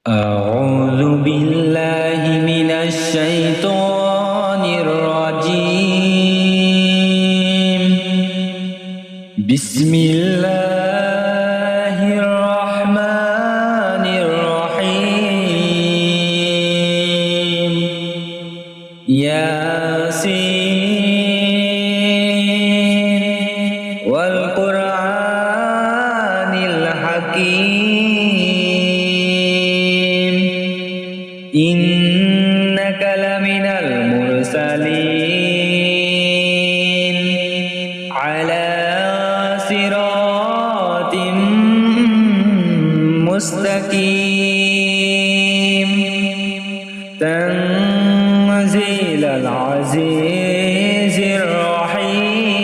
أعوذ بالله من الشيطان الرجيم بسم الله الرحمن الرحيم ياسين والقرآن الحكيم إنك لمن المرسلين على صراط مستقيم تنزيل العزيز الرحيم